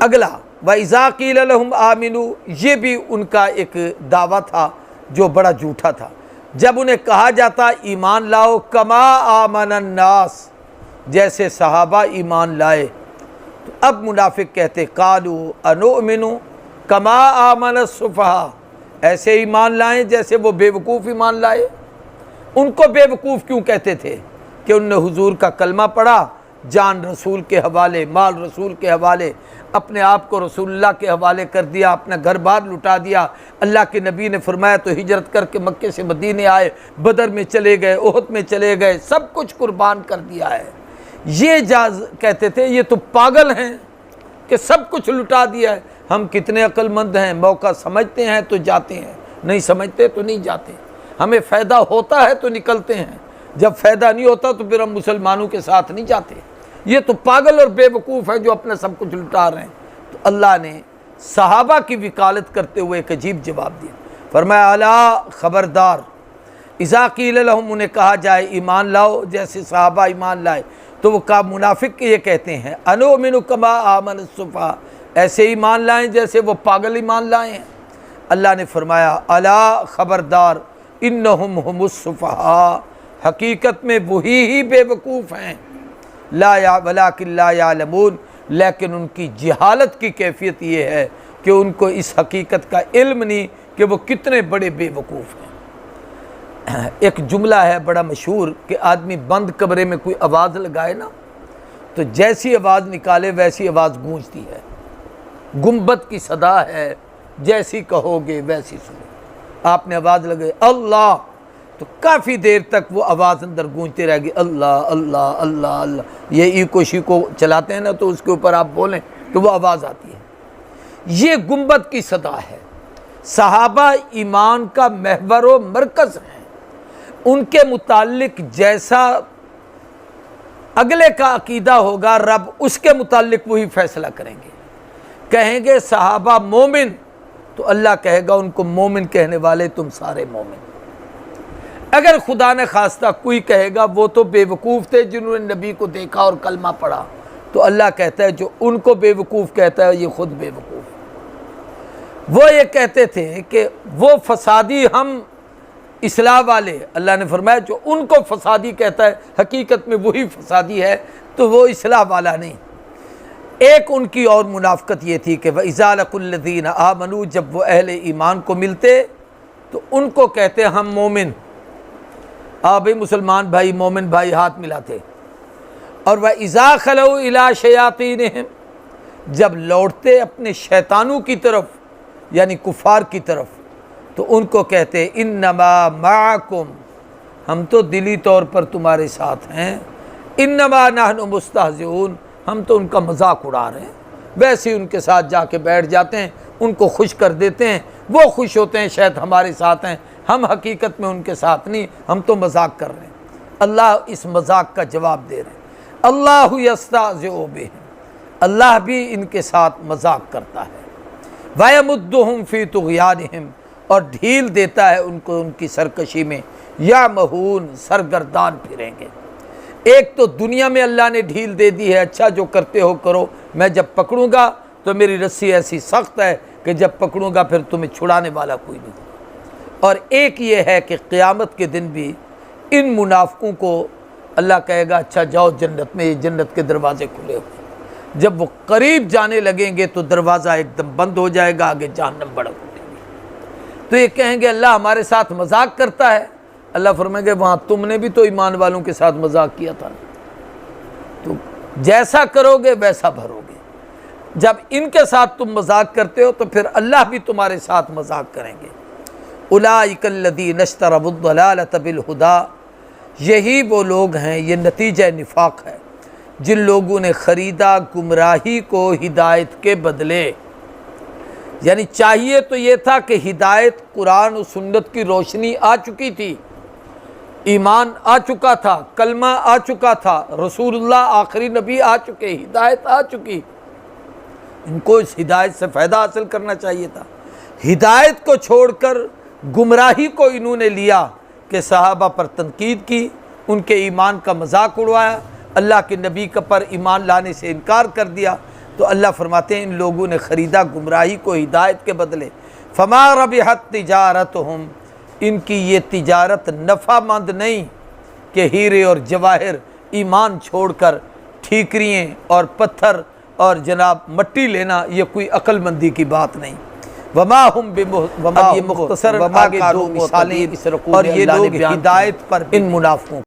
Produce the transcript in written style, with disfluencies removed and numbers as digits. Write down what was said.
اگلا وَإِذَا قِيلَ لَهُمْ آمِنُوا، یہ بھی ان کا ایک دعویٰ تھا جو بڑا جھوٹا تھا۔ جب انہیں کہا جاتا ایمان لاؤ کما آمن الناس، جیسے صحابہ ایمان لائے، تو اب منافق کہتے قالوا انؤمن کما آمن السفہاء، ایسے ایمان لائیں جیسے وہ بے وقوف ایمان لائے۔ ان کو بے وقوف کیوں کہتے تھے؟ کہ انہوں نے حضور کا کلمہ پڑھا، جان رسول کے حوالے، مال رسول کے حوالے، اپنے آپ کو رسول اللہ کے حوالے کر دیا، اپنا گھر بار لٹا دیا۔ اللہ کے نبی نے فرمایا تو ہجرت کر کے مکے سے مدینے آئے، بدر میں چلے گئے، احد میں چلے گئے، سب کچھ قربان کر دیا ہے۔ یہ کہتے تھے یہ تو پاگل ہیں کہ سب کچھ لٹا دیا ہے۔ ہم کتنے عقل مند ہیں، موقع سمجھتے ہیں تو جاتے ہیں، نہیں سمجھتے تو نہیں جاتے۔ ہمیں فائدہ ہوتا ہے تو نکلتے ہیں، جب فائدہ نہیں ہوتا تو پھر ہم مسلمانوں کے ساتھ نہیں جاتے۔ یہ تو پاگل اور بے وقوف ہے جو اپنا سب کچھ لٹا رہے ہیں۔ تو اللہ نے صحابہ کی وکالت کرتے ہوئے ایک عجیب جواب دیا، فرمایا الا خبردار، اذا قیل لہم، انہیں کہا جائے ایمان لاؤ جیسے صحابہ ایمان لائے، تو وہ منافق یہ کہتے ہیں انؤمن کما آمن السفہاء، ایسے ایمان لائیں جیسے وہ پاگل ایمان لائے ہیں۔ اللہ نے فرمایا الا خبردار انہم ہم السفہاء، حقیقت میں وہی ہی بے وقوف ہیں، ولکن لا یعلمون، لیکن ان کی جہالت کی کیفیت یہ ہے کہ ان کو اس حقیقت کا علم نہیں کہ وہ کتنے بڑے بے وقوف ہیں۔ ایک جملہ ہے بڑا مشہور کہ آدمی بند کمرے میں کوئی آواز لگائے نا تو جیسی آواز نکالے ویسی آواز گونجتی ہے، گنبد کی صدا ہے، جیسی کہو گے ویسی سنو۔ آپ نے آواز لگائی اللہ تو کافی دیر تک وہ آواز اندر گونجتی رہے گی، اللہ اللہ اللہ اللہ۔ یہ ایکو شیکو چلاتے ہیں نا تو اس کے اوپر آپ بولیں تو وہ آواز آتی ہے۔ یہ گنبد کی صدا ہے۔ صحابہ ایمان کا محور و مرکز ہیں، ان کے متعلق جیسا اگلے کا عقیدہ ہوگا رب اس کے متعلق وہی فیصلہ کریں گے۔ کہیں گے صحابہ مومن تو اللہ کہے گا ان کو مومن کہنے والے تم سارے مومن۔ اگر خدا نے خواستہ کوئی کہے گا وہ تو بے وقوف تھے جنہوں نے نبی کو دیکھا اور کلمہ پڑھا، تو اللہ کہتا ہے جو ان کو بے وقوف کہتا ہے یہ خود بے وقوف۔ وہ یہ کہتے تھے کہ وہ فسادی ہم اصلاح والے، اللہ نے فرمایا جو ان کو فسادی کہتا ہے حقیقت میں وہی فسادی ہے، تو وہ اصلاح والا نہیں۔ ایک ان کی اور منافقت یہ تھی کہ وَإِذَا لَقُوا الَّذِينَ آمَنُوا، جب وہ اہل ایمان کو ملتے تو ان کو کہتے ہم مومن، بھائی مسلمان بھائی، مومن بھائی، ہاتھ ملاتے۔ اور وَإِذَا خَلَوْا إِلَىٰ شَيَاطِينِهِمْ، جب لوٹتے اپنے شیطانوں کی طرف یعنی کفار کی طرف تو ان کو کہتے انما معکم، ہم تو دلی طور پر تمہارے ساتھ ہیں، انما نحن مستہزئون، ہم تو ان کا مذاق اڑا رہے ہیں۔ ویسے ان کے ساتھ جا کے بیٹھ جاتے ہیں، ان کو خوش کر دیتے ہیں، وہ خوش ہوتے ہیں شاید ہمارے ساتھ ہیں، ہم حقیقت میں ان کے ساتھ نہیں، ہم تو مذاق کر رہے ہیں۔ اللہ اس مذاق کا جواب دے رہے ہیں، اللہ یستہزئ بہم، اللہ بھی ان کے ساتھ مذاق کرتا ہے، وَیَمُدُّہُمْ فِی طُغْیَانِہِمْ، اور ڈھیل دیتا ہے ان کو ان کی سرکشی میں، یعمہون، سرگردان پھریں گے۔ ایک تو دنیا میں اللہ نے ڈھیل دے دی ہے، اچھا جو کرتے ہو کرو، میں جب پکڑوں گا تو میری رسی ایسی سخت ہے کہ جب پکڑوں گا پھر تمہیں چھڑانے والا کوئی نہیں۔ اور ایک یہ ہے کہ قیامت کے دن بھی ان منافقوں کو اللہ کہے گا اچھا جاؤ جنت میں، یہ جنت کے دروازے کھلے ہوئے، جب وہ قریب جانے لگیں گے تو دروازہ ایک دم بند ہو جائے گا، آگے جہنم بڑک اٹھے گی۔ تو یہ کہیں گے اللہ ہمارے ساتھ مذاق کرتا ہے، اللہ فرمائیں گے وہاں تم نے بھی تو ایمان والوں کے ساتھ مذاق کیا تھا، تو جیسا کرو گے ویسا بھرو گے۔ جب ان کے ساتھ تم مذاق کرتے ہو تو پھر اللہ بھی تمہارے ساتھ مذاق کریں گے۔ اولئک الذین اشتروا الضلالۃ بالہدی، یہی وہ لوگ ہیں، یہ نتیجہ نفاق ہے، جن لوگوں نے خریدا گمراہی کو ہدایت کے بدلے۔ یعنی چاہیے تو یہ تھا کہ ہدایت قرآن و سنت کی روشنی آ چکی تھی، ایمان آ چکا تھا، کلمہ آ چکا تھا، رسول اللہ آخری نبی آ چکے، ہدایت آ چکی، ان کو اس ہدایت سے فائدہ حاصل کرنا چاہیے تھا۔ ہدایت کو چھوڑ کر گمراہی کو انہوں نے لیا کہ صحابہ پر تنقید کی، ان کے ایمان کا مذاق اڑوایا، اللہ کے نبی کا پر ایمان لانے سے انکار کر دیا، تو اللہ فرماتے ہیں ان لوگوں نے خریدا گمراہی کو ہدایت کے بدلے، فما ربحت تجارتہم، ان کی یہ تجارت نفع مند نہیں کہ ہیرے اور جواہر ایمان چھوڑ کر ٹھیکرییں اور پتھر اور جناب مٹی لینا، یہ کوئی عقل مندی کی بات نہیں۔ وما ہم اب یہ مختصر آگے دو مثالیں اور یہ لوگ ہدایت پر ان منافقوں